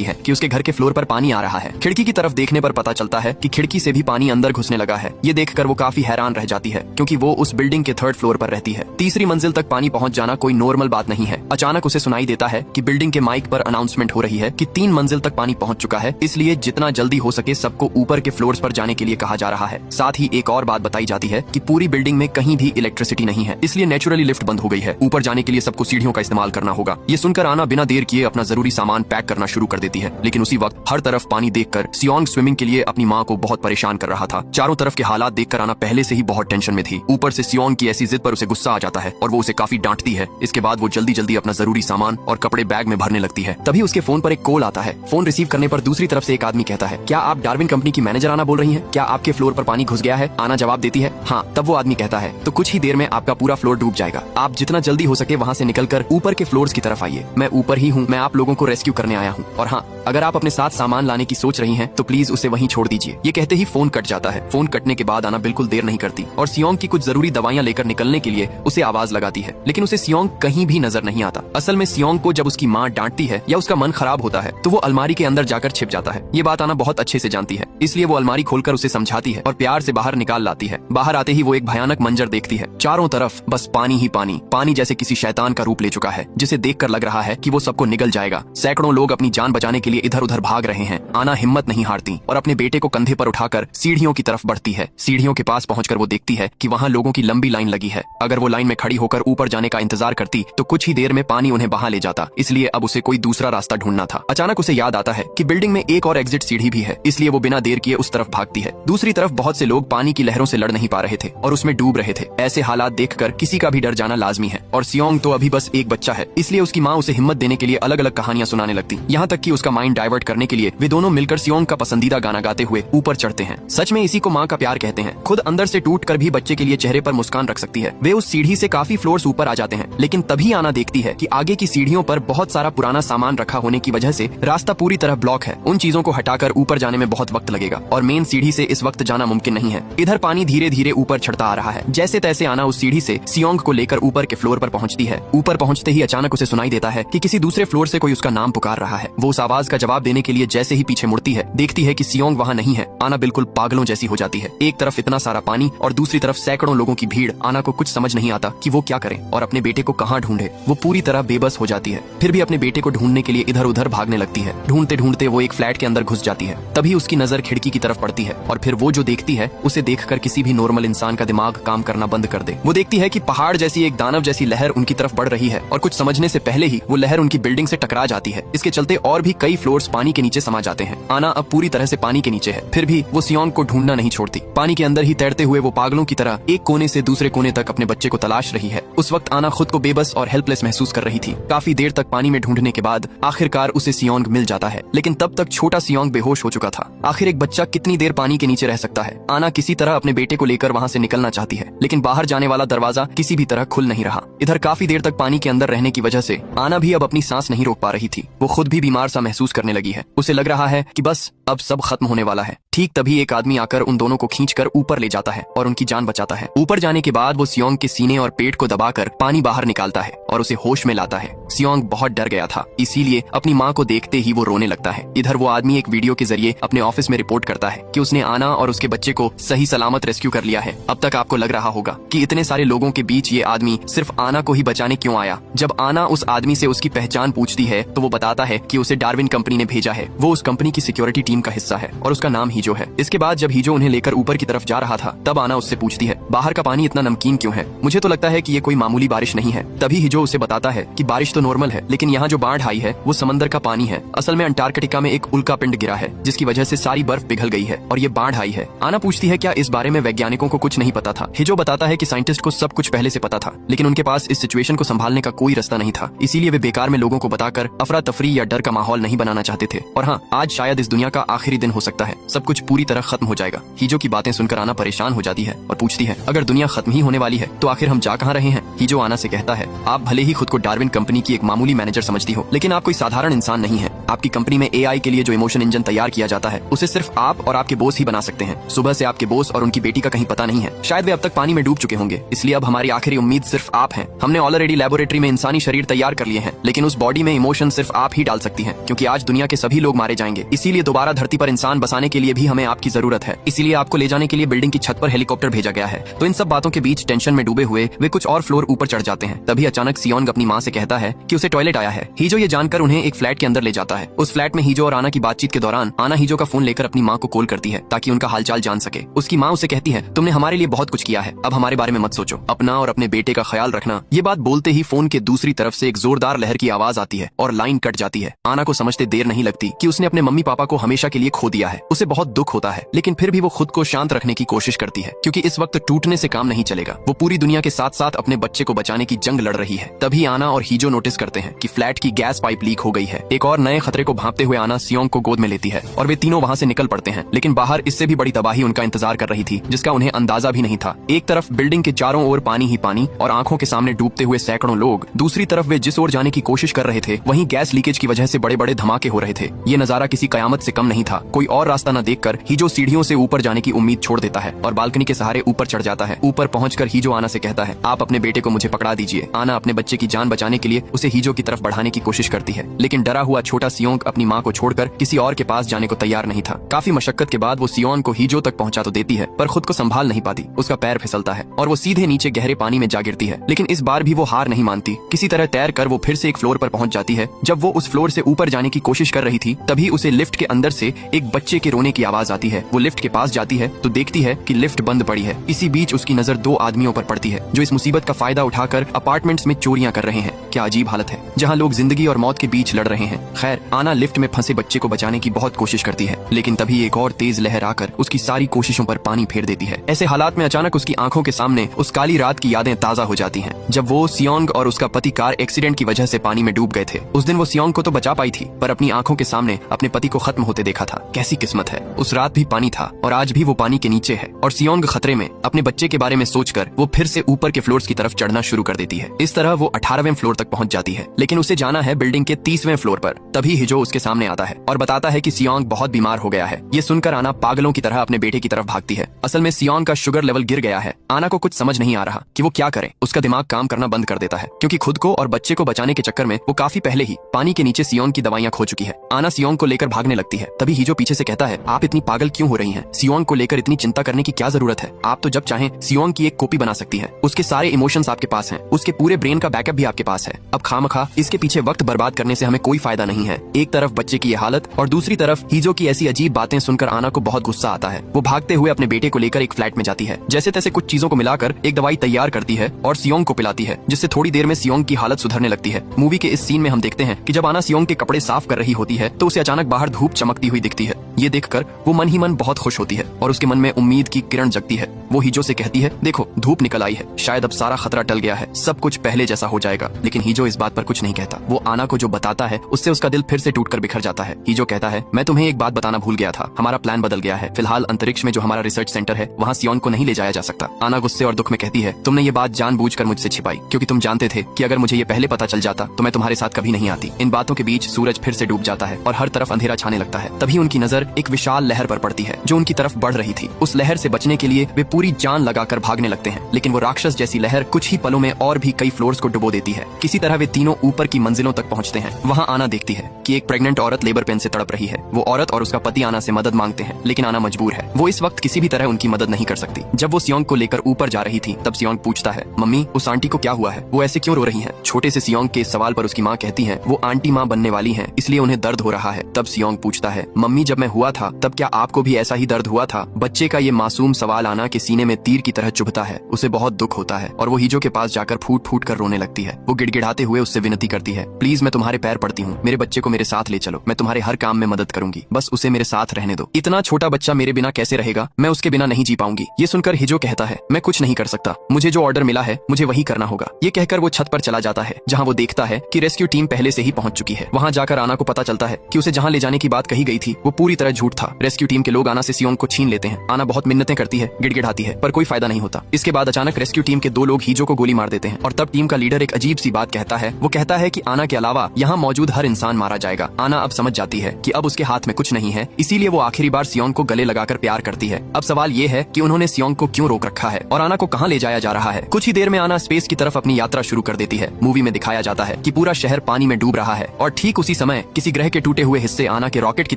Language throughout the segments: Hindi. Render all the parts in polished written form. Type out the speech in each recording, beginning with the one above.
है कि उसके घर के फ्लोर पर पानी आ रहा है। खिड़की की तरफ देखने पर पता चलता है कि खिड़की से भी पानी अंदर घुसने लगा है। ये देखकर वो काफी हैरान रह जाती है क्योंकि वो उस बिल्डिंग के 3rd फ्लोर पर रहती है। तीसरी मंजिल तक पानी पहुंच जाना कोई नॉर्मल बात नहीं है। अचानक उसे सुनाई देता है कि बिल्डिंग के माइक पर अनाउंसमेंट हो रही है कि 3 मंजिल तक पानी पहुंच चुका है, इसलिए जितना जल्दी हो सके सबको ऊपर के फ्लोर्स पर जाने के लिए कहा जा रहा है। साथ ही एक और बात बताई जाती है कि पूरी बिल्डिंग में कहीं भी इलेक्ट्रिसिटी नहीं है, इसलिए नेचुरली लिफ्ट बंद हो गई है। ऊपर जाने के लिए सबको सीढ़ियों का इस्तेमाल करना होगा। ये सुनकर आना बिना देर किए अपना जरूरी सामान पैक करना शुरू कर देती है। लेकिन उसी वक्त हर तरफ पानी देखकर सियोंग स्विमिंग के लिए अपनी माँ को बहुत परेशान कर रहा था। चारों तरफ के हालात देखकर आना पहले से ही बहुत टेंशन में थी। ऊपर से सियोंग की ऐसी जिद पर उसे गुस्सा आ जाता है और वो उसे काफी डांटती है। इसके बाद वो जल्दी जल्दी अपना जरूरी सामान और कपड़े बैग में भरने लगती है। तभी उसके फोन पर एक कॉल आता है। फोन रिसीव करने पर दूसरी तरफ से एक आदमी कहता है, क्या आप डार्विन कंपनी की मैनेजर आना बोल रही हैं? क्या आपके फ्लोर पर पानी घुस गया है? आना जवाब देती है, हाँ। तब वो आदमी कहता है, तो कुछ ही देर में आपका पूरा फ्लोर डूब जाएगा। आप जितना जल्दी हो सके वहाँ से निकलकर ऊपर के फ्लोर्स की तरफ आइए। मैं ऊपर ही हूँ, मैं आप लोगों को रेस्क्यू करने आया हूँ। और हाँ, अगर आप अपने साथ सामान लाने की सोच रही हैं तो प्लीज उसे वहीं छोड़ दीजिए। ये कहते ही फोन कट जाता है। फोन कटने के बाद आना बिल्कुल देर नहीं करती और सियोंग की कुछ जरूरी दवाइयां लेकर निकलने के लिए उसे आवाज लगाती है, लेकिन उसे सियोंग कहीं भी नजर नहीं आता। असल में सियोंग को जब उसकी माँ डांटती है या उसका मन खराब होता है तो वो अलमारी के अंदर जाकर छिप जाता है। ये बात आना बहुत अच्छे से जानती है, इसलिए वो अलमारी खोलकर उसे समझाती है और प्यार से बाहर निकाल लाती है। बाहर आते ही वो एक भयानक मंजर देखती है। चारों तरफ बस पानी ही पानी, पानी जैसे किसी शैतान का रूप ले चुका है, जिसे देखकर लग रहा है कि वो सबको निगल जाएगा। सैकड़ों लोग अपनी जान बचाने के लिए इधर उधर भाग रहे हैं। आना हिम्मत नहीं हारती और अपने बेटे को कंधे पर उठाकर सीढ़ियों की तरफ बढ़ती है। सीढ़ियों के पास पहुंचकर वो देखती है कि वहाँ लोगों की लंबी लाइन लगी है। अगर वो लाइन में खड़ी होकर ऊपर जाने का इंतजार करती तो कुछ ही देर में पानी उन्हें बहा ले जाता, इसलिए अब उसे कोई दूसरा रास्ता ढूंढना था। अचानक उसे याद आता है कि बिल्डिंग में एक और एग्जिट सीढ़ी भी है, इसलिए वो बिना देर किए उस तरफ भागती है। दूसरी तरफ बहुत से लोग पानी की लहरों से लड़ नहीं पा रहे थे और उसमें डूब रहे थे। ऐसे हालात देखकर किसी का भी डर जाना लाजमी है और सियोंग तो अभी बस एक बच्चा है, इसलिए उसकी माँ उसे हिम्मत देने के लिए अलग अलग कहानियां सुनाने लगती। यहाँ तक कि उसका माइंड डाइवर्ट करने के लिए वे दोनों मिलकर सियोंग का पसंदीदा गाना गाते हुए ऊपर चढ़ते हैं। सच में इसी को माँ का प्यार कहते हैं। खुद अंदर से टूट कर भी बच्चे के लिए चेहरे पर मुस्कान रख सकती है। वे उस सीढ़ी से काफी फ्लोर्स ऊपर आ जाते हैं, लेकिन तभी आना देखती है कि आगे की सीढ़ियों पर बहुत सारा पुराना सामान रखा होने की वजह से रास्ता पूरी तरह ब्लॉक है। उन चीजों को हटाकर ऊपर जाने में बहुत वक्त लगेगा और मेन सीढ़ी से इस वक्त जाना मुमकिन नहीं है। इधर पानी धीरे धीरे ऊपर चढ़ता आ रहा है। जैसे तैसे आना उस सीढ़ी से सियोंग को लेकर ऊपर के फ्लोर पर पहुंचती है। ऊपर पहुंचते ही अचानक उसे सुनाई देता है कि किसी दूसरे फ्लोर से कोई उसका नाम पुकार रहा है। वो उस आवाज का जवाब देने के लिए जैसे ही पीछे मुड़ती है, देखती है कि सियोंग वहाँ नहीं है। आना बिल्कुल पागलों जैसी हो जाती है। एक तरफ इतना सारा पानी और दूसरी तरफ सैकड़ों लोगों की भीड़। आना को कुछ समझ नहीं आता कि वो क्या करे और अपने बेटे को कहाँ ढूंढे। वो पूरी तरह बेबस हो जाती है। फिर भी अपने बेटे को ढूंढने के लिए इधर उधर भागने लगती है। ढूंढते ढूंढते वो एक फ्लैट के अंदर घुस जाती है। तभी उसकी नजर खिड़की की तरफ पड़ती है और फिर वो जो देखती है उसे देखकर किसी भी नॉर्मल इंसान का दिमाग काम करना बंद कर दे। वो देखती है कि पहाड़ जैसी एक दानव जैसी लहर उनकी तरफ बढ़ रही है और कुछ समझने से पहले ही वो लहर उनकी बिल्डिंग से टकरा जाती है। इसके चलते और भी कई फ्लोर्स पानी के नीचे समा जाते हैं। आना अब पूरी तरह से पानी के नीचे है, फिर भी वो सियोंग को ढूंढना नहीं छोड़ती। पानी के अंदर ही तैरते हुए वो पागलों की तरह एक कोने से दूसरे कोने तक अपने बच्चे को तलाश रही है। उस वक्त आना खुद को बेबस और हेल्पलेस महसूस कर रही थी। काफी देर तक पानी में ढूंढने के बाद आखिरकार उसे सियोंग मिल जाता है, लेकिन तब तक छोटा सियोंग बेहोश हो चुका था। आखिर एक बच्चा कितनी देर पानी के नीचे रह सकता है। आना किसी तरह अपने बेटे को लेकर वहाँ से निकलना चाहती है, लेकिन बाहर जाने वाला दरवाजा किसी भी तरह खुल नहीं रहा। इधर काफी देर तक पानी के अंदर रहने की वजह से आना भी अब अपनी सांस नहीं रोक पा रही थी। वो खुद भी बीमार सा महसूस करने लगी है। उसे लग रहा है कि बस अब सब खत्म होने वाला है। ठीक तभी एक आदमी आकर उन दोनों को खींचकर ऊपर ले जाता है और उनकी जान बचाता है। ऊपर जाने के बाद वो सियोंग के सीने और पेट को दबाकर पानी बाहर निकालता है और उसे होश में लाता है। सियोंग बहुत डर गया था, इसीलिए अपनी माँ को देखते ही वो रोने लगता है। इधर वो आदमी एक वीडियो के जरिए अपने ऑफिस में रिपोर्ट करता है कि उसने आना और उसके बच्चे को सही सलामत रेस्क्यू कर लिया है। अब तक आपको लग रहा होगा कि इतने सारे लोगों के बीच ये आदमी सिर्फ आना को ही बचाने क्यों आया। जब आना उस आदमी से उसकी पहचान पूछती है तो वो बताता है कि उसे डार्विन कंपनी ने भेजा है। वो उस कंपनी की सिक्योरिटी टीम का हिस्सा है और उसका नाम हीजो है। इसके बाद जब हीजो उन्हें लेकर ऊपर की तरफ जा रहा था तब आना उससे पूछती है, बाहर का पानी इतना नमकीन क्यों है? मुझे तो लगता है कि ये कोई मामूली बारिश नहीं है। तभी हीजो उसे बताता है कि बारिश तो नॉर्मल है, लेकिन यहाँ जो बाढ़ आई है वो समंदर का पानी है। असल में अंटार्कटिका में एक उल्का पिंड गिरा है जिसकी वजह से सारी बर्फ पिघल गई है और ये बाढ़ आई है। आना पूछती है क्या इस बारे में वैज्ञानिकों को कुछ नहीं पता था। हीजो बताता है कि साइंटिस्ट को सब कुछ पहले से पता था, लेकिन उनके पास इस सिचुएशन को संभालने का कोई रास्ता नहीं था, इसीलिए वे बेकार में लोगों को बताकर अफरा तफरी या डर का माहौल नहीं बनाना चाहते थे। और हाँ, आज शायद इस दुनिया का आखिरी दिन हो सकता है, सब कुछ पूरी तरह खत्म हो जाएगा। हीजो की बातें सुनकर आना परेशान हो जाती है और पूछती है, हैं, अगर दुनिया खत्म ही होने वाली है तो आखिर हम जा कहाँ रहे हैं? हीजो आना से कहता है, आप भले ही खुद को डार्विन कंपनी की एक मामूली मैनेजर समझती हो, लेकिन आप कोई साधारण इंसान नहीं है। आपकी कंपनी में एआई के लिए जो इमोशन इंजन तैयार किया जाता है उसे सिर्फ आप और आपके बॉस ही बना सकते हैं। सुबह से आपके बॉस और उनकी बेटी का कहीं पता नहीं है, शायद वे अब तक पानी में डूब चुके होंगे, इसलिए अब हमारी आखिरी उम्मीद सिर्फ आप हैं। हमने ऑलरेडी लेबोरेटरी में इंसानी शरीर तैयार कर लिए हैं, लेकिन उस बॉडी में इमोशन सिर्फ आप ही डाल सकती हैं, क्योंकि आज दुनिया के सभी लोग मारे जाएंगे। इसीलिए दोबारा धरती पर इंसान बसाने के लिए भी हमें आपकी जरूरत है। इसीलिए आपको ले जाने के लिए बिल्डिंग की छत पर हेलीकॉप्टर भेजा गया है। तो इन सब बातों के बीच टेंशन में डूबे हुए वे कुछ और फ्लोर ऊपर चढ़ जाते हैं। तभी अचानक सियोंग अपनी माँ से कहता है कि उसे टॉयलेट आया है। हीजो ये जानकर उन्हें एक फ्लैट के अंदर ले जाता है। उस फ्लैट में हीजो और आना की बातचीत के दौरान आना हीजो का फोन लेकर अपनी माँ को कॉल करती है ताकि उनका हालचाल जान सके। उसकी माँ उसे कहती है, तुमने हमारे लिए बहुत कुछ किया है, अब हमारे बारे में मत सोचो, अपना और अपने बेटे का ख्याल रखना। ये बात बोलते ही फोन के दूसरी तरफ से एक जोरदार लहर की आवाज आती है और लाइन कट जाती है। आना को समझते देर नहीं लगती कि उसने अपने मम्मी पापा को हमेशा के लिए खो दिया है। उसे बहुत दुख होता है, लेकिन फिर भी वो खुद को शांत रखने की कोशिश करती है, क्योंकि इस वक्त टूटने से काम नहीं चलेगा। वो पूरी दुनिया के साथ साथ अपने बच्चे को बचाने की जंग लड़ रही है। तभी आना और हीजो नोटिस करते हैं कि फ्लैट की गैस पाइप लीक हो गई है। एक और नए खतरे को भांपते हुए आना सियोंग को गोद में लेती है और वे तीनों वहाँ से निकल पड़ते हैं। लेकिन बाहर इससे भी बड़ी तबाही उनका इंतजार कर रही थी, जिसका उन्हें अंदाजा भी नहीं था। एक तरफ बिल्डिंग के चारों ओर पानी ही पानी और आंखों के सामने डूबते हुए सैकड़ों लोग, दूसरी तरफ वे जिस ओर जाने की कोशिश कर रहे थे वहीं गैस लीकेज की वजह से बड़े बड़े धमाके हो रहे थे। ये नजारा किसी कयामत से कम नहीं था। कोई और रास्ता न देखकर हीजो सीढ़ियों से ऊपर जाने की उम्मीद छोड़ देता है और बालकनी के सहारे ऊपर चढ़ जाता है। ऊपर पहुंचकर हीजो आना से कहता है, आप अपने बेटे को मुझे पकड़ा दीजिए। आना अपने बच्चे की जान बचाने के लिए उसे हीजो की तरफ बढ़ाने की कोशिश करती है, लेकिन डरा हुआ छोटा सियोंग अपनी माँ को छोड़कर किसी और के पास जाने को तैयार नहीं था। काफी मशक्कत के बाद वो सियोंग को हीजो तक पहुंचा तो देती है, पर खुद को संभाल नहीं पाती। उसका पैर फिसलता है और वो सीधे नीचे गहरे पानी में जा गिरती है। लेकिन इस बार भी वो हार नहीं मानती। किसी तरह तैर कर वो फिर से एक फ्लोर पर पहुंच जाती है। जब वो उस फ्लोर से ऊपर जाने की कोशिश कर रही थी, तभी उसे लिफ्ट के अंदर से एक बच्चे के रोने की आवाज आती है। वो लिफ्ट के पास जाती है तो देखती है कि लिफ्ट बंद पड़ी है। इसी बीच उसकी नजर दो आदमियों पर पड़ती है जो इस मुसीबत का फायदा उठाकर अपार्टमेंट्स में चोरियां कर रहे हैं। क्या अजीब हालत है, जहाँ लोग जिंदगी और मौत के बीच लड़ रहे हैं। खैर, आना लिफ्ट में फंसे बच्चे को बचाने की बहुत कोशिश करती है, लेकिन तभी एक और तेज लहर आकर उसकी सारी कोशिशों पर पानी फेर देती है। ऐसे हालात में अचानक उसकी आंखों के सामने उस काली रात की यादें ताजा हो जाती हैं, जब वो सियोंग और उसका पति कार एक्सीडेंट की वजह से पानी में डूब गए थे। उस दिन वो सियोंग को तो बचा पाई थी, पर अपनी आंखों के सामने अपने पति को खत्म होते देखा था। कैसी किस्मत है, उस रात भी पानी था और आज भी वो पानी के नीचे है। और सियोंग खतरे में अपने बच्चे के बारे में सोचकर वो फिर से ऊपर के फ्लोर्स की तरफ चढ़ना शुरू कर देती है। इस तरह वो 18वें फ्लोर तक पहुंच जाती है, लेकिन उसे जाना है बिल्डिंग के 30वें फ्लोर पर। तभी हिजो उसके सामने आता है और बताता है कि सियोंग बहुत बीमार हो गया है। ये सुनकर आना पागलों की तरह अपने बेटे की तरफ भागती है। असल में सियोंग का शुगर लेवल गिर गया है। आना को कुछ समझ नहीं आ रहा कि वो क्या करे। उसका दिमाग काम करना बंद कर देता है, क्योंकि खुद को और बच्चे को बचाने के चक्कर में वो काफी पहले ही पानी के नीचे सियोंग की दवाइयां खो चुकी है। आना सियोंग को लेकर भागने लगती है। तभी हिजो पीछे से कहता है, आप इतनी पागल क्यों हो रही हैं? सियोंग को लेकर इतनी चिंता करने की क्या जरूरत है? आप तो जब चाहें सियोंग की एक कॉपी बना सकती हैं। उसके सारे इमोशंस आपके पास हैं, उसके पूरे ब्रेन का बैकअप भी आपके पास है। अब खामखा इसके पीछे वक्त बर्बाद करने से हमें कोई फायदा नहीं है। एक तरफ बच्चे की ये हालत और दूसरी तरफ हीजो की ऐसी अजीब बातें सुनकर आना को बहुत गुस्सा आता है। वो भागते हुए अपने बेटे को लेकर एक फ्लैट में जाती है। जैसे तैसे कुछ चीजों को मिलाकर एक दवाई तैयार करती है और सियोंग को पिलाती है, जिससे थोड़ी देर में सियोंग की हालत सुधरने लगती है। मूवी के इस सीन में हम देखते हैं कि जब आना सियोंग के कपड़े साफ कर रही होती है तो उसे अचानक बाहर धूप चमकती हुई दिखती है। ये देखकर वो मन ही मन बहुत खुश होती है और उसके मन में उम्मीद की किरण जगती है। वो हीजो से कहती है, देखो धूप निकल आई है, शायद अब सारा खतरा टल गया है, सब कुछ पहले जैसा हो जाएगा। लेकिन हीजो इस बात पर कुछ नहीं कहता। वो आना को जो बताता है उससे उसका दिल फिर से टूटकर बिखर जाता है। हीजो कहता है, मैं तुम्हें एक बात बताना भूल गया था, हमारा प्लान बदल गया है। फिलहाल अंतरिक्ष में जो हमारा रिसर्च सेंटर है वहाँ सियोंग को नहीं ले जाया जा सकता। आना गुस्से और दुख में कहती है, तुमने ये बात जानबूझकर मुझसे छिपाई, क्योंकि तुम जानते थे कि अगर मुझे ये पहले पता चल जाता तो मैं तुम्हारे साथ कभी नहीं आती। इन बातों के बीच सूरज फिर से डूब जाता है और हर तरफ अंधेरा छाने लगता है। तभी उनकी नजर एक विशाल लहर पर पड़ती है जो उनकी तरफ बढ़ रही थी। उस लहर से बचने के लिए वे पूरी जान लगाकर भागने लगते हैं, लेकिन वो राक्षस जैसी लहर कुछ ही पलों में और भी कई फ्लोर्स को डुबो देती है। किसी तरह वे तीनों ऊपर की मंजिलों तक पहुंचते हैं। वहाँ आना देखती है कि एक प्रेग्नेंट औरत लेबर पेन से तड़प रही है। वो औरत और उसका पति आना से मदद मांगते हैं, लेकिन आना मजबूर है। वो इस वक्त किसी भी तरह उनकी मदद नहीं कर सकती। जब वो सियोंग को लेकर ऊपर जा रही थी तब सियोंग पूछता है, मम्मी उस आंटी को क्या हुआ है, वो ऐसे क्यों रो रही हैं? छोटे से सियोंग के इस सवाल पर उसकी माँ कहती है, वो आंटी माँ बनने वाली हैं, इसलिए उन्हें दर्द हो रहा है। तब सियोंग पूछता है, मम्मी जब मैं हुआ था तब क्या आपको भी ऐसा ही दर्द हुआ था? बच्चे का ये मासूम सवाल आना के सीने में तीर की तरह चुभता है। उसे बहुत दुख होता है और वो हीजो के पास जाकर फूट फूट कर रोने लगती है। वो गिड़गिड़ाते हुए उससे विनती करती है, प्लीज मैं तुम्हारे पैर पड़ती हूँ, मेरे बच्चे को मेरे साथ ले चलो, मैं तुम्हारे हर काम में मदद करूंगी, बस उसे मेरे साथ रहने दो। इतना छोटा बच्चा मेरे बिना कैसे रहेगा, मैं उसके बिना नहीं जी पाऊंगी। ये सुनकर हिजो कहता है, मैं कुछ नहीं कर सकता, मुझे जो ऑर्डर मिला है मुझे वही करना होगा। ये कहकर वो छत पर चला जाता है, जहाँ वो देखता है कि रेस्क्यू टीम पहले से ही पहुंच चुकी है। वहाँ जाकर आना को पता चलता है कि उसे जहाँ ले जाने की बात कही गई थी वो पूरी तरह तरह झूठ था। रेस्क्यू टीम के लोग आना से सियोंग को छीन लेते हैं। आना बहुत मिन्नतें करती है, गिड़गिड़ाती है, पर कोई फायदा नहीं होता। इसके बाद अचानक रेस्क्यू टीम के 2 लोग हीजो को गोली मार देते हैं और तब टीम का लीडर एक अजीब सी बात कहता है। वो कहता है कि आना के अलावा यहाँ मौजूद हर इंसान मारा जाएगा। आना अब समझ जाती है कि अब उसके हाथ में कुछ नहीं है, इसीलिए वो आखिरी बार सियोंग को गले लगाकर प्यार करती है। अब सवाल ये है कि उन्होंने सियोंग को क्यों रोक रखा है और आना को कहाँ ले जाया जा रहा है। कुछ ही देर में आना स्पेस की तरफ अपनी यात्रा शुरू कर देती है। मूवी में दिखाया जाता है कि पूरा शहर पानी में डूब रहा है और ठीक उसी समय किसी ग्रह के टूटे हुए हिस्से आना के रॉकेट की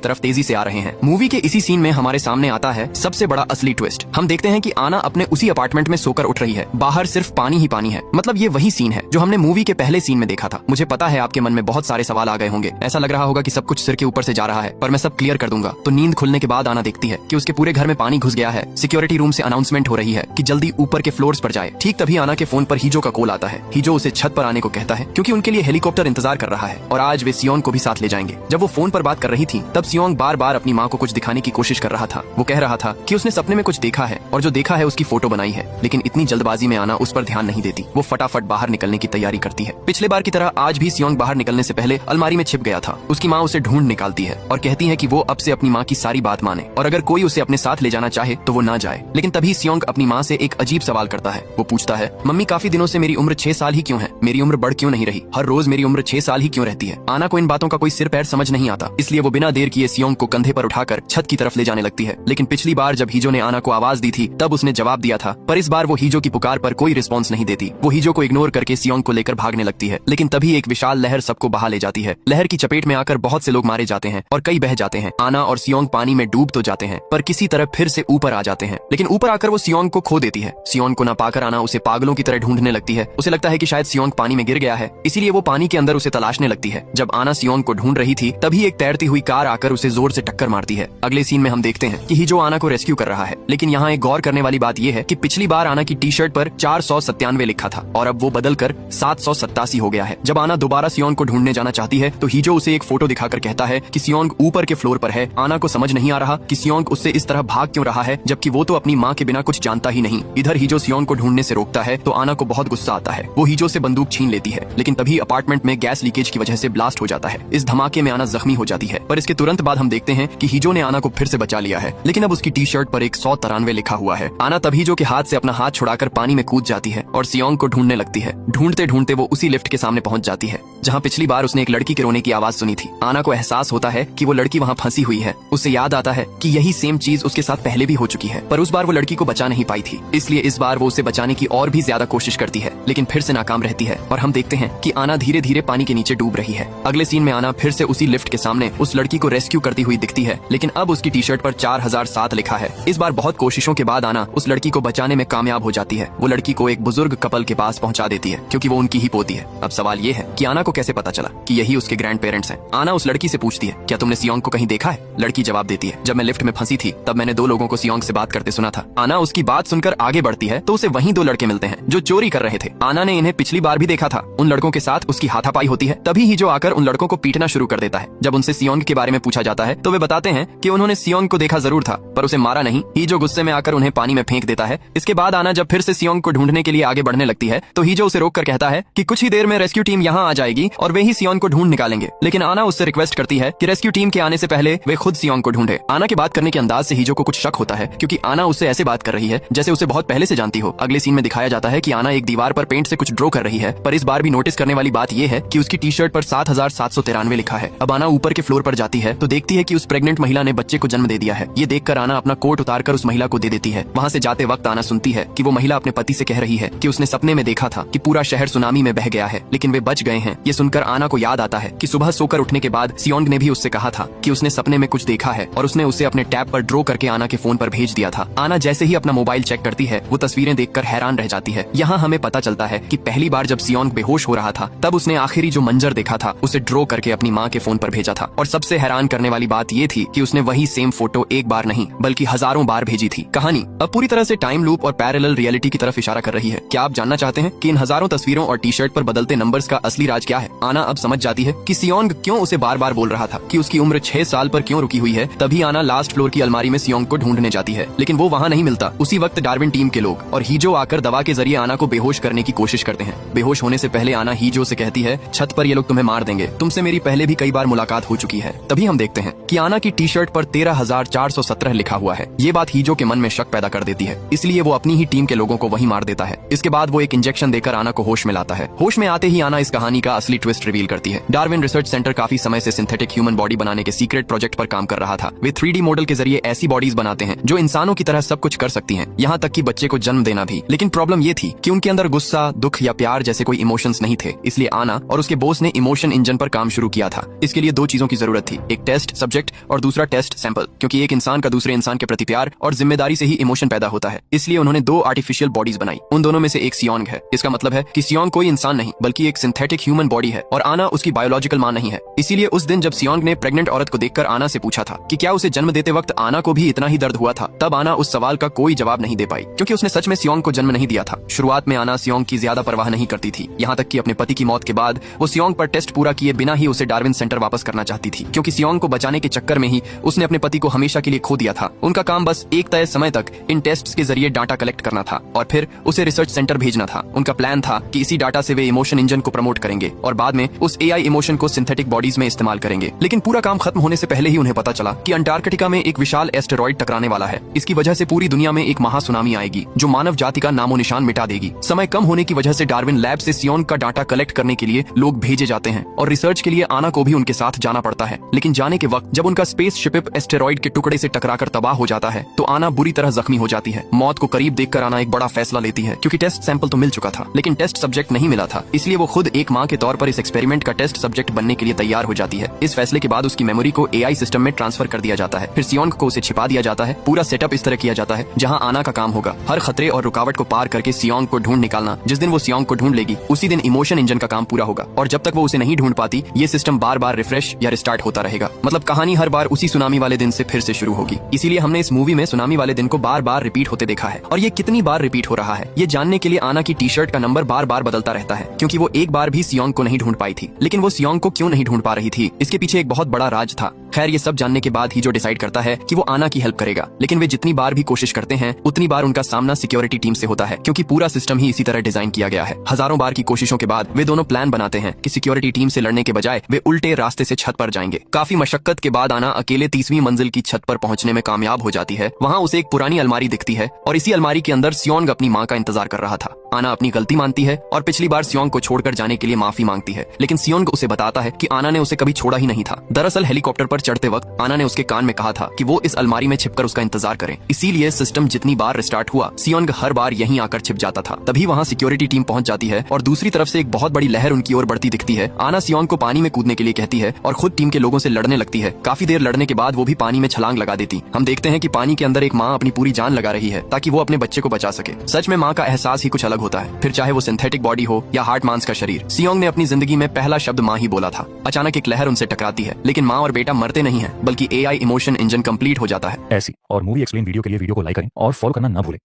तरफ तेजी से आ रहे हैं। मूवी के इसी सीन में हमारे सामने आता है सबसे बड़ा असली ट्विस्ट। हम देखते हैं कि आना अपने उसी अपार्टमेंट में सोकर उठ रही है। बाहर सिर्फ पानी ही पानी है। मतलब ये वही सीन है जो हमने मूवी के पहले सीन में देखा था। मुझे पता है आपके मन में बहुत सारे सवाल आ गए होंगे। ऐसा लग रहा होगा कि सब कुछ सिर के ऊपर से जा रहा है, पर मैं सब क्लियर कर दूंगा। तो नींद खुलने के बाद आना देखती है कि उसके पूरे घर में पानी घुस गया है। सिक्योरिटी रूम से अनाउंसमेंट हो रही है कि जल्दी ऊपर के फ्लोर्स पर जाए। ठीक तभी आना के फोन पर हीजो का कॉल आता है। हीजो उसे छत पर आने को कहता है क्योंकि उनके लिए हेलीकॉप्टर इंतजार कर रहा है और आज वे सियोंग को भी साथ ले जाएंगे। जब वो फोन पर बात कर रही थी तब सियोंग बार बार अपनी माँ को कुछ दिखाने की कोशिश कर रहा था। वो कह रहा था कि उसने सपने में कुछ देखा है और जो देखा है उसकी फोटो बनाई है, लेकिन इतनी जल्दबाजी में आना उस पर ध्यान नहीं देती। वो फटाफट बाहर निकलने की तैयारी करती है। पिछले बार की तरह आज भी सियोंग बाहर निकलने से पहले अलमारी में छिप गया था। उसकी माँ उसे ढूंढ निकालती है और कहती है कि वो अब से अपनी माँ की सारी बात माने और अगर कोई उसे अपने साथ ले जाना चाहे तो वो ना जाए। लेकिन तभी सियोंग अपनी माँ से एक अजीब सवाल करता है। वो पूछता है, मम्मी काफी दिनों से मेरी उम्र 6 साल ही क्यों है? मेरी उम्र बढ़ क्यों नहीं रही? हर रोज मेरी उम्र 6 साल ही क्यों रहती है? आना को इन बातों का कोई सिर पैर समझ नहीं आता, इसलिए वो बिना देर किए सियोंग को कंधे पर उठाकर छत की तरफ ले जाने लगती है। लेकिन पिछली बार जब हीजो ने आना को आवाज दी थी तब उसने जवाब दिया था, पर इस बार वो हीजो की पुकार पर कोई रिस्पॉन्स नहीं देती। वो हीजो को इग्नोर करके सियोंग को लेकर भागने लगती है। लेकिन तभी एक विशाल लहर सबको बहा ले जाती है। लहर की चपेट में आकर बहुत से लोग मारे जाते हैं और कई बह जाते हैं। आना और सियोंग पानी में डूब तो जाते हैं पर किसी तरह फिर से ऊपर आ जाते हैं। लेकिन ऊपर आकर वो सियोंग को खो देती है। सियोंग को न पाकर आना उसे पागलों की तरह ढूंढने लगती है। उसे लगता है कि शायद सियोंग पानी में गिर गया है, इसीलिए वो पानी के अंदर उसे तलाशने लगती है। जब आना सियोंग को ढूंढ रही थी तभी एक तैरती हुई कार आकर उसे जोर से टक्कर मारती है। अगले सीन में हम देखते हैं कि हीजो आना को रेस्क्यू कर रहा है। लेकिन यहाँ एक गौर करने वाली बात यह है कि पिछली बार आना की टी शर्ट पर 497 लिखा था और अब वो बदलकर 787 हो गया है। जब आना दोबारा सियोंग को ढूंढने जाना चाहती है तो हीजो उसे एक फोटो दिखाकर कहता है कि सियोंग ऊपर के फ्लोर पर है। आना को समझ नहीं आ रहा कि सियोंग उससे इस तरह भाग क्यों रहा है, जबकि वो तो अपनी माँ के बिना कुछ जानता ही नहीं। इधर हीजो सियोंग को ढूंढने से रोकता है तो आना को बहुत गुस्सा आता है। वो हीजो से बंदूक छीन लेती है, लेकिन तभी अपार्टमेंट में गैस लीकेज की वजह से ब्लास्ट हो जाता है। इस धमाके में आना जख्मी हो जाती है, पर इसके तुरंत बाद हम देखते हैं कि हीजो ने आना को फिर से बचा लिया है। लेकिन अब उसकी टी शर्ट पर 193 लिखा हुआ है। आना तब हीजो के हाथ से अपना हाथ छुड़ाकर पानी में कूद जाती है और सियोंग को ढूंढने लगती है। ढूंढते ढूंढते वो उसी लिफ्ट के सामने पहुंच जाती है जहां पिछली बार उसने एक लड़की के रोने की आवाज सुनी थी। आना को एहसास होता है कि वो लड़की वहां फंसी हुई है। उसे याद आता है कि यही सेम चीज उसके साथ पहले भी हो चुकी है, पर उस बार वो लड़की को बचा नहीं पाई थी, इसलिए इस बार वो उसे बचाने की और भी ज्यादा कोशिश करती है, लेकिन फिर से नाकाम रहती है और हम देखते हैं कि आना धीरे धीरे पानी के नीचे डूब रही है। अगले सीन में आना फिर से उसी लिफ्ट के सामने उस लड़की को रेस्क्यू करती हुई दिखती है, लेकिन अब उसकी टी शर्ट पर 4007 लिखा है। इस बार बहुत कोशिशों के बाद आना उस लड़की को बचाने में कामयाब हो जाती है। वो लड़की को एक बुजुर्ग कपल के पास पहुंचा देती है क्योंकि वो उनकी ही पोती है। अब सवाल ये है कि आना को कैसे पता चला कि यही उसके ग्रैंड पेरेंट्स हैं। आना उस लड़की से पूछती है, क्या तुमने सियोंग को कहीं देखा है? लड़की जवाब देती है, जब मैं लिफ्ट में फंसी थी तब मैंने 2 लोगों को सियोंग से बात करते सुना था। आना उसकी बात सुनकर आगे बढ़ती है तो उसे वहीं 2 लड़के मिलते हैं जो चोरी कर रहे थे। आना ने इन्हें पिछली बार भी देखा था। उन लड़कों के साथ उसकी हाथापाई होती है। तभी हीजो आकर उन लड़कों को पीटना शुरू कर देता है। जब उनसे सियोंग के बारे में पूछा जाता है तो वे बताते हैं कि उन्होंने सियोंग को देखा जरूर था, पर उसे मारा नहीं। हीजो गुस्से में आकर उन्हें पानी में फेंक देता है। इसके बाद आना जब फिर से सियोंग को ढूंढने के लिए आगे बढ़ने लगती है तो हीजो उसे रोक कर कहता है कि कुछ ही देर में रेस्क्यू टीम यहाँ आ जाएगी और वे ही सियोंग को ढूंढ निकालेंगे। लेकिन आना उससे रिक्वेस्ट करती है कि रेस्क्यू टीम के आने से पहले वे खुद सियोंग को ढूंढे। आना के बात करने के अंदाज से हीजो को कुछ शक होता है क्योंकि आना उससे ऐसे बात कर रही है जैसे उसे बहुत पहले से जानती हो। अगले सीन में दिखाया जाता है कि आना एक दीवार पर पेंट से कुछ ड्रॉ कर रही है, पर इस बार भी नोटिस करने वाली बात यह है कि उसकी टी शर्ट पर 7793 लिखा है। अब आना ऊपर के फ्लोर पर जाती है तो देखती है कि उस प्रेग्नेंट महिला ने बच्चे को जन्म दे दिया है। ये देखकर आना अपना कोट उतारकर उस महिला को दे देती है। वहाँ से जाते वक्त आना सुनती है कि वो महिला अपने पति से कह रही है कि उसने सपने में देखा था कि पूरा शहर सुनामी में बह गया है, लेकिन वे बच गए हैं। ये सुनकर आना को याद आता है कि सुबह सोकर उठने के बाद सियोंग ने भी उससे कहा था कि उसने सपने में कुछ देखा है और उसने उसे अपने टैब पर ड्रॉ करके आना के फोन पर भेज दिया था। आना जैसे ही अपना मोबाइल चेक करती है वो तस्वीरें देखकर हैरान रह जाती है। यहाँ हमें पता चलता है कि पहली बार जब सियोंग बेहोश हो रहा था तब उसने आखिरी जो मंजर देखा था उसे ड्रॉ करके अपनी माँ के फोन पर भेजा था। और सबसे हैरान करने वाली बात ये थी कि उसने वही सेम फोटो एक बार नहीं बल्कि हजारों बार भेजी थी। कहानी अब पूरी तरह से टाइम लूप और पैरेलल रियलिटी की तरफ इशारा कर रही है। क्या आप जानना चाहते हैं कि इन हजारों तस्वीरों और टी शर्ट पर बदलते नंबर्स का असली राज क्या है? आना अब समझ जाती है कि सियोंग क्यों उसे बार बार बोल रहा था कि उसकी उम्र 6 साल पर क्यों रुकी हुई है। तभी आना लास्ट फ्लोर की अलमारी में सियोंग को ढूंढने जाती है, लेकिन वो वहाँ नहीं मिलता। उसी वक्त डार्विन टीम के लोग और हीजो आकर दवा के जरिए आना को बेहोश करने की कोशिश करते हैं। बेहोश होने से पहले आना हीजो से कहती है, छत पर ये लोग तुम्हें मार देंगे, तुमसे मेरी पहले भी कई बार मुलाकात हो चुकी है। तभी हम देखते हैं कि आना की टी शर्ट पर 13,417 लिखा हुआ है। ये बात हीजो के मन में शक पैदा कर देती है, इसलिए वो अपनी ही टीम के लोगों को वहीं मार देता है। इसके बाद वो एक इंजेक्शन देकर आना को होश में लाता है। होश में आते ही आना इस कहानी का असली ट्विस्ट रिवील करती है। डार्विन रिसर्च सेंटर काफी समय से सिंथेटिक ह्यूमन बॉडी बनाने के सीक्रेट प्रोजेक्ट पर काम कर रहा था। वे 3D मॉडल के जरिए ऐसी बॉडीज बनाते हैं जो इंसानों की तरह सब कुछ कर सकती हैं, यहाँ तक कि बच्चे को जन्म देना भी। लेकिन प्रॉब्लम ये थी कि उनके अंदर गुस्सा, दुख या प्यार जैसे कोई इमोशंस नहीं थे। इसलिए आना और उसके बॉस ने इमोशन इंजन पर काम शुरू किया था। इसके लिए दो चीजों की जरूरत थी, एक टेस्ट सब्जेक्ट और दूसरा टेस्ट सैंपल, क्योंकि एक इंसान का दूसरे इंसान के प्रति प्यार और जिम्मेदारी से ही इमोशन पैदा होता है। इसलिए उन्होंने दो आर्टिफिशियल बॉडीज बनाई। उन दोनों में से एक सियोंग है। इसका मतलब है कि सियोंग कोई इंसान नहीं बल्कि एक सिंथेटिक ह्यूमन बॉडी है और आना उसकी बायोलॉजिकल मां नहीं है। इसीलिए उस दिन जब सियोंग ने प्रेग्नेंट औरत को देखकर आना से पूछा था कि क्या उसे जन्म देते वक्त आना को भी इतना ही दर्द हुआ था, तब आना उस सवाल का कोई जवाब नहीं दे पाई, क्योंकि उसने सच में सियोंग को जन्म नहीं दिया था। शुरुआत में आना सियोंग की ज्यादा परवाह नहीं करती थी, यहाँ तक कि अपने पति की मौत के बाद वो सियोंग पर टेस्ट पूरा किए बिना ही उसे डार्विन सेंटर वापस करना चाहती थी, क्योंकि सियोंग को बचाने के चक्कर में ही उसने अपने पति को हमेशा के लिए खो दिया था। उनका काम बस एक तय समय तक इन टेस्ट्स के जरिए डाटा कलेक्ट करना था और फिर उसे रिसर्च सेंटर भेजना था। उनका प्लान था कि इसी डाटा से वे इमोशन इंजन को प्रमोट करेंगे और बाद में उस AI इमोशन को सिंथेटिक बॉडीज में इस्तेमाल करेंगे। लेकिन पूरा काम खत्म होने से पहले ही उन्हें पता चला कि अंटार्कटिका में एक विशाल एस्टेरॉइड टकराने वाला है। इसकी वजह से पूरी दुनिया में एक महासुनामी आएगी जो मानव जाति का नामो निशान मिटा देगी। समय कम होने की वजह से डार्विन लैब से सियोंग का डाटा कलेक्ट करने के लिए लोग भेजे जाते हैं और रिसर्च के लिए आना को भी उनके साथ जाना पड़ता है। लेकिन जाने के वक्त जब उनका स्पेस शिप एस्टेरॉइड के टुकड़े से टकराकर तबाह हो जाता है तो आना बुरी तरह जख्मी हो जाती है। मौत को करीब देखकर आना एक बड़ा फैसला लेती है, क्योंकि टेस्ट सैंपल तो मिल चुका था लेकिन टेस्ट सब्जेक्ट नहीं मिला था। इसलिए वो खुद एक माँ के तौर पर इस एक्सपेरिमेंट का टेस्ट सब्जेक्ट बनने के लिए तैयार हो जाती है। इस फैसले के बाद उसकी मेमोरी को AI सिस्टम में ट्रांसफर कर दिया जाता है। फिर सियोंग को उसे छिपा दिया जाता है। पूरा सेटअप इस तरह किया जाता है जहाँ आना का काम होगा हर खतरे और रुकावट को पार करके सियोंग को ढूंढ निकालना। जिस दिन वो सियोंग को ढूंढ लेगी उसी दिन इमोशन इंजन का काम पूरा होगा और जब तक वो उसे नहीं ढूंढ पाती ये सिस्टम बार बार रिफ्रेश या रिस्टार्ट होता रहेगा। मतलब कहानी हर बार उसी सुनामी वाले दिन से फिर से शुरू होगी। इसीलिए हमने इस मूवी में सुनामी वाले दिन को बार बार रिपीट होते देखा है। और ये कितनी बार रिपीट हो रहा है ये जानने के लिए आना की टी शर्ट का नंबर बार बार बदलता रहता है, क्योंकि वो एक बार भी सियोंग को नहीं ढूंढ पाई थी। लेकिन वो सियोंग को क्यों नहीं ढूंढ पा रही थी, इसके पीछे एक बहुत बड़ा राज था। खैर ये सब जानने के बाद ही जो डिसाइड करता है कि वो आना की हेल्प करेगा, लेकिन वे जितनी बार भी कोशिश करते हैं उतनी बार उनका सामना सिक्योरिटी टीम से होता है, क्योंकि पूरा सिस्टम ही इसी तरह डिजाइन किया गया है। हजारों बार की कोशिशों के बाद वे दोनों प्लान बनाते हैं कि सिक्योरिटी टीम से लड़ने के बजाय वे उल्टे रास्ते से छत पर जाएंगे। काफी मशक्कत के बाद आना अकेले 30वीं मंजिल की छत पर पहुंचने में कामयाब हो जाती है। वहाँ उसे एक पुरानी अलमारी दिखती है और इसी अलमारी के अंदर सियोंग अपनी माँ का इंतजार कर रहा था। आना अपनी गलती मानती है और पिछली बार सियोंग को छोड़कर जाने के लिए माफी मांगती है, लेकिन सियोंग उसे बताता है कि आना ने उसे कभी छोड़ा ही नहीं था। दरअसल हेलीकॉप्टर पर चढ़ते वक्त आना ने उसके कान में कहा था कि वो इस अलमारी में छिपकर उसका इंतजार करें। इसीलिए सिस्टम जितनी बार रिस्टार्ट हुआ सियोंग हर बार यहीं आकर छिप जाता था। तभी वहाँ सिक्योरिटी टीम पहुंच जाती है और दूसरी तरफ से एक बहुत बड़ी लहर उनकी ओर बढ़ती दिखती है। आना सियोंग को पानी में कूदने के लिए कहती है और खुद टीम के लोगों से लड़ने लगती है। काफी देर लड़ने के बाद वो भी पानी में छलांग लगा देती। हम देखते हैं कि पानी के अंदर एक माँ अपनी पूरी जान लगा रही है ताकि वो अपने बच्चे को बचा सके। सच में माँ का एहसास ही कुछ अलग होता है, फिर चाहे वो सिंथेटिक बॉडी हो या हार्ड मांस का शरीर। सियोंग ने अपनी जिंदगी में पहला शब्द माँ ही बोला था। अचानक एक लहर उनसे टकराती है, लेकिन माँ और बेटा मरते नहीं है बल्कि AI इमोशन इंजन कंप्लीट हो जाता है। ऐसी और मूवी एक्सप्लेन वीडियो के लिए वीडियो को लाइक करें और फॉलो करना ना भूलें।